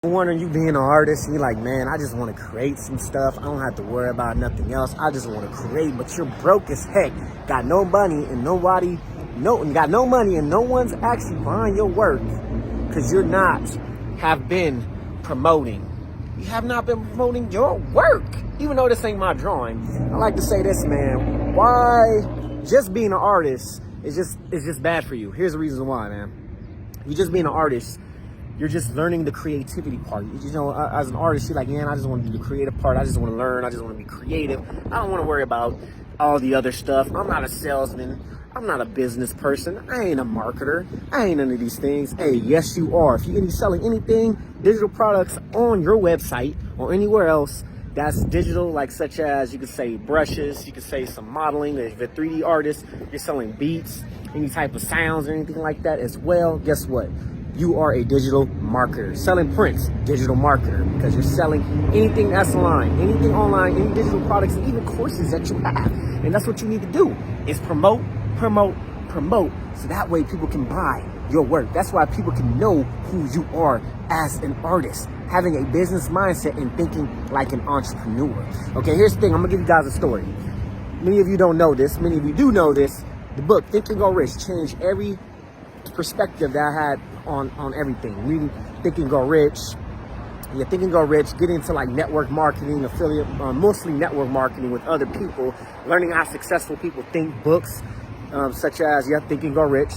Wondering, you being an artist and you're like, man, I just want to create some stuff. I don't have to worry about nothing else. I just want to create, but you're broke as heck. Got no money and no money and no one's actually buying your work because you have been promoting. You have not been promoting your work. Even though this ain't my drawing, I like to say this, man. Why just being an artist is just bad for you. Here's the reason why, man. You just being an artist, you're just learning the creativity part. You know, as an artist, you're like, man, I just want to do the creative part. I just want to learn. I just want to be creative. I don't want to worry about all the other stuff. I'm not a salesman. I'm not a business person. I ain't a marketer. I ain't none of these things. Hey, yes, you are. If you're selling anything, digital products on your website or anywhere else that's digital, like such as you could say brushes, you could say some modeling. If you're a 3D artist, you're selling beats, any type of sounds or anything like that as well. Guess what? You are a digital marketer. Selling prints, digital marketer, because you're selling anything that's online, any digital products, and even courses that you have. And that's what you need to do is promote, so that way people can buy your work. That's why people can know who you are as an artist, having a business mindset and thinking like an entrepreneur. Okay, here's the thing. I'm gonna give you guys a story. Many of you don't know this. Many of you do know this. The book Think and Go Rich changed every perspective that I had on everything. Reading Think and Go Rich. Yeah, Think and Go Rich, get into like network marketing, affiliate, mostly network marketing with other people, learning how successful people think, books, such as, Think and Go Rich,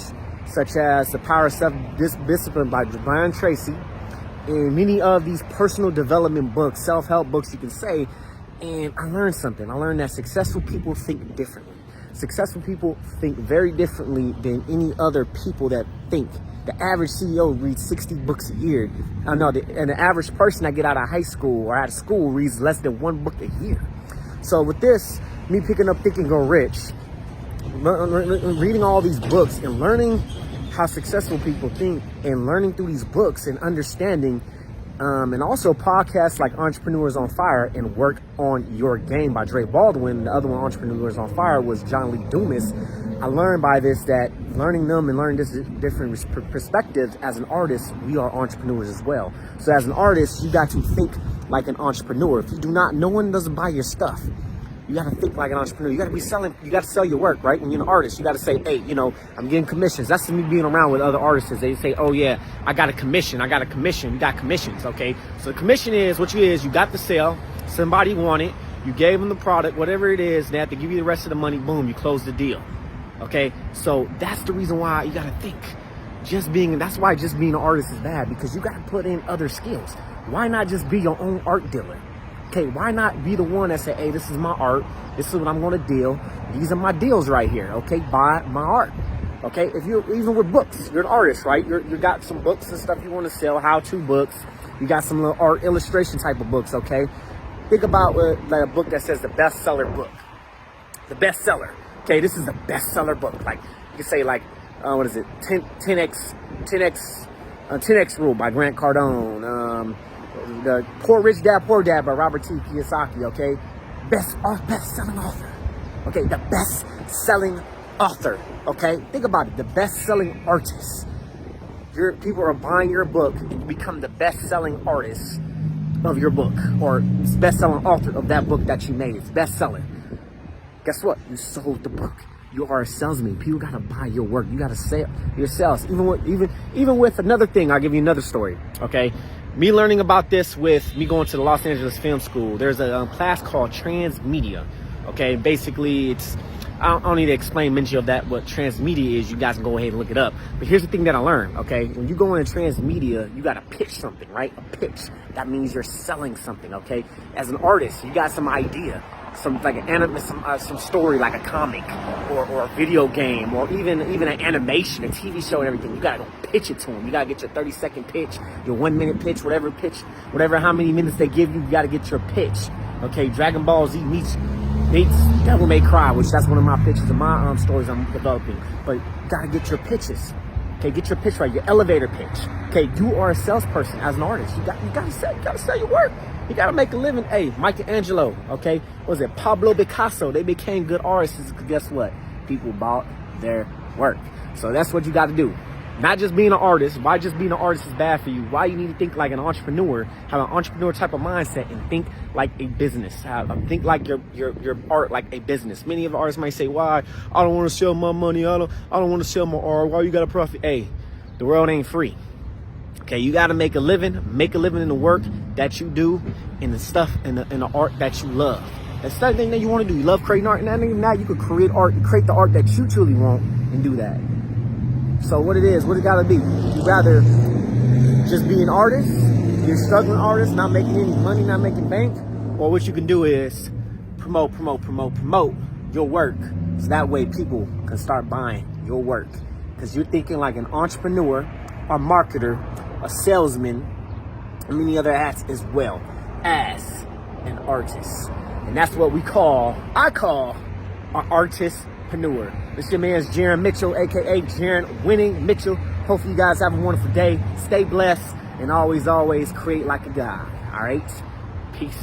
such as The Power of Self-Discipline by Brian Tracy, and many of these personal development books, self-help books, you can say. And I learned something. I learned that successful people think differently. Successful people think very differently than any other people that think. The average CEO reads 60 books a year. And the average person that get out of high school or out of school reads less than one book a year. So with this, me picking up Think and Go Rich, reading all these books and learning how successful people think and learning through these books and understanding, and also podcasts like Entrepreneurs on Fire and Work on Your Game by Dre Baldwin. The other one, Entrepreneurs on Fire, was John Lee Dumas. I learned by this that learning them and learning this different perspectives as an artist, we are entrepreneurs as well. So as an artist, you got to think like an entrepreneur. If you do not, no one doesn't buy your stuff. You got to think like an entrepreneur. You got to be selling. You got to sell your work, right? When you're an artist, you got to say, hey, I'm getting commissions. That's me being around with other artists. They say, oh yeah, I got a commission. We got commissions, okay? So the commission is what you got the sale. Somebody wanted. You gave them the product, whatever it is. They have to give you the rest of the money. Boom, you close the deal. Okay, so that's the reason why you got to think. That's why just being an artist is bad, because you got to put in other skills. Why not just be your own art dealer? Okay, why not be the one that say, hey, this is my art. This is what I'm going to deal. These are my deals right here. Okay, buy my art. Okay, if you're even with books, you're an artist, right? You got some books and stuff you want to sell, how-to books. You got some little art illustration type of books, okay? Think about like a book that says the bestseller book. The bestseller. Okay, this is the bestseller book. Like, you can say like, what is it? 10X Rule by Grant Cardone. The Rich Dad, Poor Dad by Robert T. Kiyosaki, okay? Best-selling author. Okay, the best-selling author, okay? Think about it, the best-selling artist. People are buying your book and you become the best-selling artist of your book, or best-selling author of that book that you made. It's best-selling. Guess what? You sold the book. You are a salesman. People gotta buy your work. You gotta sell your sales. Even with another thing, I'll give you another story, okay? Me learning about this with me going to the Los Angeles Film School. There's a class called Transmedia. Okay, basically I don't need to explain much of that, what transmedia is. You guys can go ahead and look it up. But here's the thing that I learned, okay? When you go into transmedia, you got to pitch something, right? A pitch. That means you're selling something, okay? As an artist, you got some idea, some story like a comic or a video game or even an animation, a TV show and everything. You got to go pitch it to them. You got to get your 30-second pitch, your 1-minute pitch, whatever how many minutes they give you, you got to get your pitch. Okay, Dragon Ball Z meets Devil May Cry, which that's one of my pitches of my stories I'm developing. But you gotta get your pitches. Okay, get your pitch right, your elevator pitch. Okay, you are a salesperson as an artist. You gotta sell your work. You gotta make a living. Hey, Michelangelo, okay, what was it? Pablo Picasso, they became good artists because guess what? People bought their work. So that's what you gotta do. Not just being an artist. Why just being an artist is bad for you? Why you need to think like an entrepreneur, have an entrepreneur type of mindset, and think like a business. Think like your art like a business. Many of the artists might say, "Why? I don't want to sell my money. I don't want to sell my art. Why you got to profit?" Hey, the world ain't free. Okay, you got to make a living. Make a living in the work that you do, in the stuff, in the art that you love. That's the thing that you want to do. You love creating art, and now you could create art, create the art that you truly want, and do that. So what it gotta be? You rather just be an artist, you're a struggling artist, not making any money, not making bank, or what you can do is promote your work, so that way people can start buying your work, because you're thinking like an entrepreneur, a marketer, a salesman, and many other hats as well as an artist. And that's what I call an artistpreneur. This your man's Jaron Mitchell, aka Jaron Winning Mitchell. Hopefully you guys have a wonderful day. Stay blessed and always create like a guy. All right? Peace.